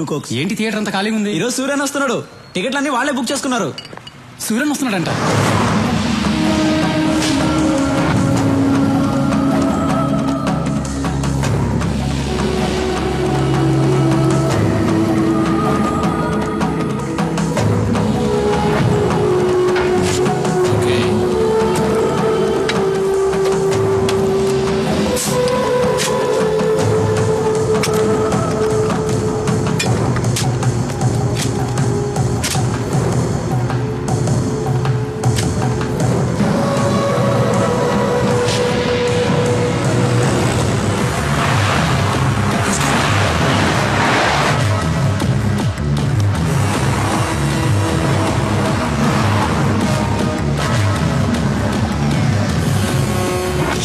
2 cokes. ఏంటి theatre అంతా ఖాళీ ఉంది? ఈరోజు సూర్యన్ వస్తున్నాడు, టికెట్లన్నీ వాళ్ళే బుక్ చేసుకున్నారు. Suryan వస్తున్నాడంట.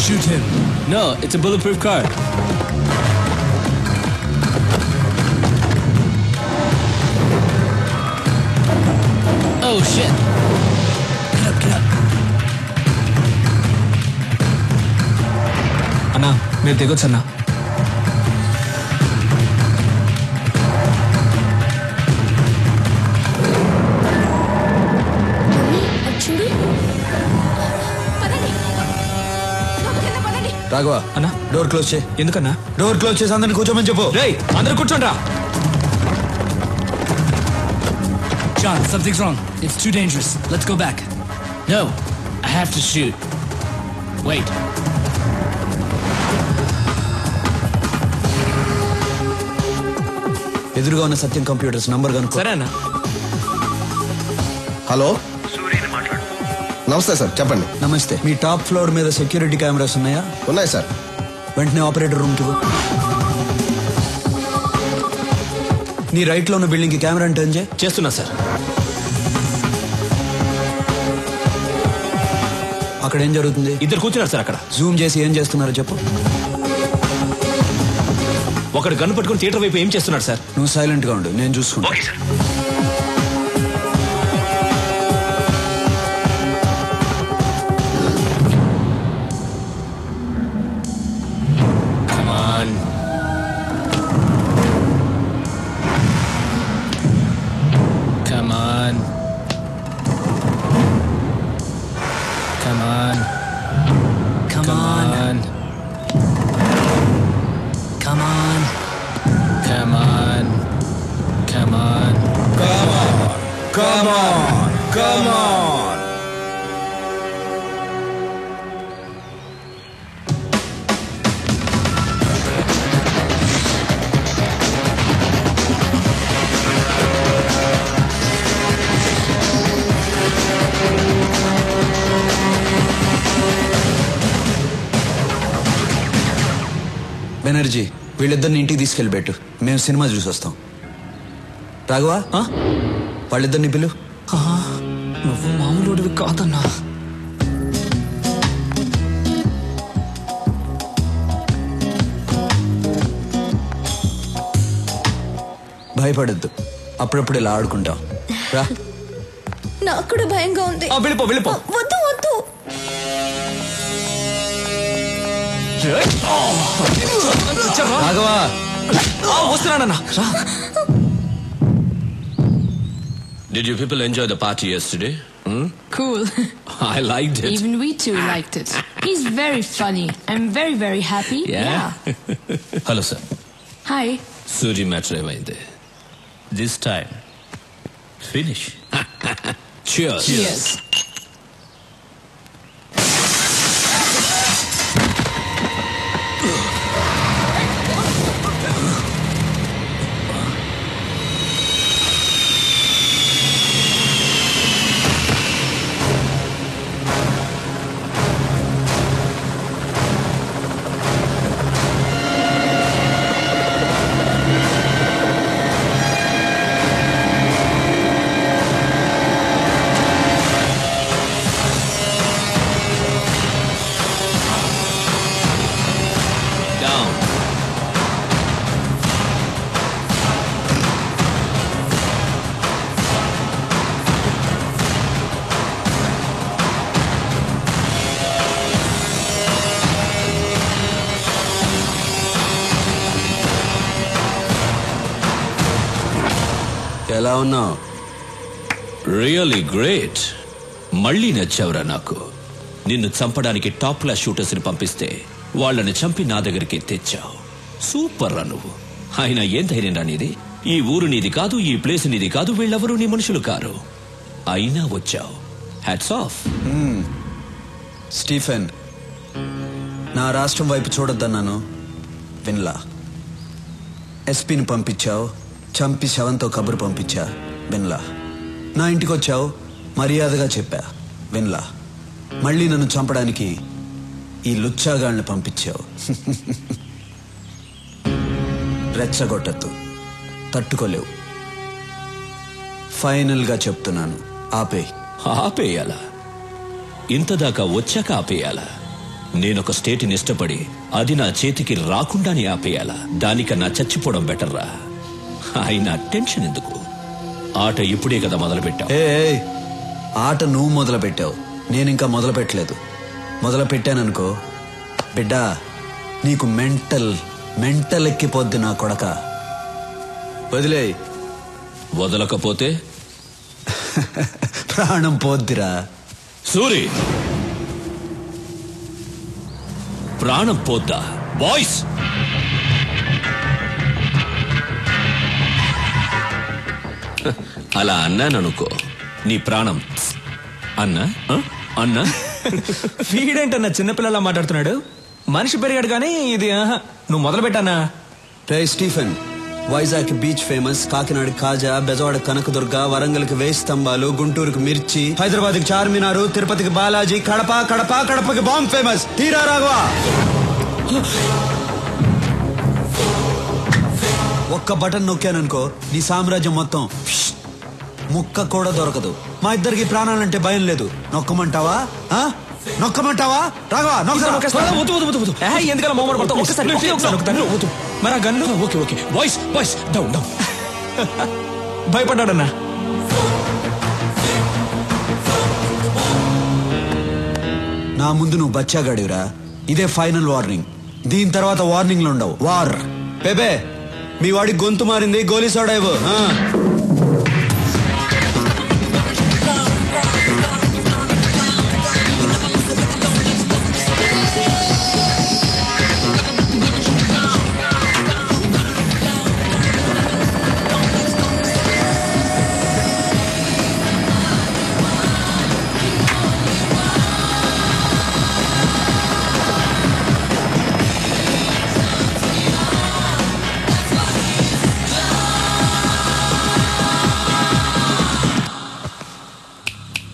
Shoot him. No, it's a bulletproof car. Oh shit. Get up. అన్నా మీరు దిగొచ్చు అన్నా. రాఘవ అన్నా డోర్ క్లోజ్ చేయి. ఎందుకన్నా? డోర్ క్లోజ్ చేసి అందరిని కూర్చోమని చెప్పు. రేయ్ అందరు కూర్చోండ్రా. John, something's wrong. It's too dangerous. Let's go back. No, I have to shoot. Wait. ఎదురుగా ఉన్న సత్యం కంప్యూటర్స్ నంబర్ కనుక్కో. సరే అన్నా. హలో, నమస్తే సార్, చెప్పండి. నమస్తే. మీ టాప్ ఫ్లోర్ మీద సెక్యూరిటీ కెమెరాస్ ఉన్నాయా? ఉన్నాయి సార్. వెంటనే ఆపరేటర్ రూమ్ కి పో. నీ రైట్ లో ఉన్న బిల్డింగ్ కి కెమెరా టర్న్ చేయి. చేస్తున్నా సార్. అక్కడ ఏం జరుగుతుంది? ఇద్దరు కూర్చున్నారు సార్ అక్కడ. జూమ్ చేసి ఏం చేస్తున్నారో చెప్పు. ఒకడు గన్ను పట్టుకుని థియేటర్ వైపు ఏం చేస్తున్నాడు సార్? నువ్వు సైలెంట్ గా ఉండు, నేను చూసుకుంటా. Come on. Come on. Come on. Come on. Come on. Come on. Come on. Come on, come on. Banerjee, వీళ్ళిద్దరిని ఇంటికి తీసుకెళ్ళిపెట్టు, మేము సినిమా చూసి వస్తాం. రాఘవా, వాళ్ళిద్దరిని పిలు. నువ్వు మామూలుడివి కాదన్నా. భయపడద్దు, అప్పుడప్పుడు ఇలా ఆడుకుంటాం. రా. నాకు కూడా భయంగా ఉంది. వెళ్ళిపో. వద్దు వద్దు. Raghava, వస్తున్నానన్నా. Did you people enjoy the party yesterday? Cool. I liked it. Even we too liked it. He's very funny. I'm very, very happy. Yeah? Hello, sir. Hi. Suri matter ఏమైంది? This time, finish. Cheers. Cheers. ఉన్నావు? Really great. మళ్ళీ నచ్చావురా నాకు. నిన్ను చంపడానికి top class shooters ని పంపిస్తే వాళ్ళని చంపి నా దగ్గరికి తెచ్చావు. సూపర్ రా నువ్వు. అయినా ఏం ధైర్యం రా నీది? ఈ ఊరు నీది కాదు, ఈ ప్లేస్ నీది కాదు, వీళ్ళెవరూ నీ మనుషులు కారు. అయినా వచ్చావు. Hats off. స్టీఫెన్, నా రాష్ట్రం వైపు చూడొద్దన్నాను, విన్లా. ఎస్పీని పంపించావు, చంపి శవంతో కబురు పంపించా, విన్లా. నా ఇంటికి వచ్చావు, మర్యాదగా చెప్పా, విన్లా. మళ్ళీ నన్ను చంపడానికి ఈ లుచ్చాగాళ్ళని పంపించావు. రెచ్చగొట్టద్దు, తట్టుకోలేవు. ఫైనల్గా చెప్తున్నాను, ఆపేయాలా? ఇంతదాకా వచ్చాక ఆపేయాలా? నేనొక స్టేట్ని ఇష్టపడి అది నా చేతికి రాకుండానే ఆపేయాలా? దానికన్నా చచ్చిపోవడం బెటర్రా. అయినా టెన్షన్ ఎందుకు? ఆట ఇప్పుడే కదా మొదలు పెట్టావు. ఆట నువ్వు మొదలు పెట్టావు, నేనింకా మొదలు పెట్టలేదు. మొదలు పెట్టాననుకో బిడ్డా, నీకు మెంటల్ ఎక్కిపోద్ది నా కొడక. వదిలే. వదలకపోతే ప్రాణం పోద్దిరా. సూరి, ప్రాణం పోద్దా? బాయ్స్, అలా అన్నాననుకో నీ ప్రాణం అన్నా అన్నా. వీడేంటన్నా చిన్నపిల్లలా మాట్లాడుతున్నాడు? మనిషి పెరిగాడు కానీ ఇది నువ్వు మొదలు పెట్టానా? రే Stephen, Vizag beach famous, Kakinada కాజా, బెజవాడ కనకదుర్గ, వరంగల్కి వేయి స్తంభాలు, గుంటూరుకి మిర్చి, హైదరాబాద్కి చార్మినారు, తిరుపతికి బాలాజీ, కడపకి బాంబ్ ఫేమస్. తీరా రాఘవా, ఒక్క బటన్ నొక్కాననుకో నీ సామ్రాజ్యం మొత్తం ముక్క కూడా దొరకదు. మా ఇద్దరికి ప్రాణాలంటే భయం లేదు. నొక్కమంటావా? రాఘవా, ఎందుకలా మోమర్ పడతావు? ఒక్కసారి మరి ఆ గన్ను. Okay boys down. భయపడ్డాడన్నా. నా ముందు నువ్వు బచ్చాగాడివిరా. ఇదే ఫైనల్ వార్నింగ్. దీని తర్వాత వార్నింగ్లు ఉండవు. వార్. బేబే, మీ వాడి గొంతు మారింది, గోలీ సోడా ఇవ్వు.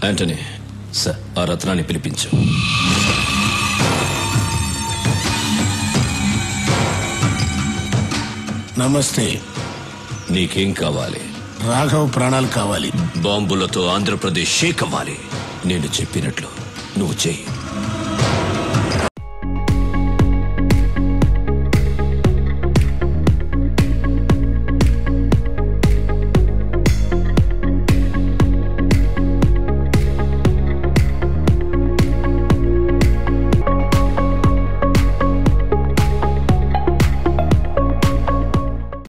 యాంటనీ, సార్, ఆ రత్నాన్ని పిలిపించు. నమస్తే. నీకేం కావాలి? రాఘవ్ ప్రాణాలు కావాలి. బాంబులతో ఆంధ్రప్రదేశ్ షేక్ అవ్వాలి. నేను చెప్పినట్లు నువ్వు చెయ్యి.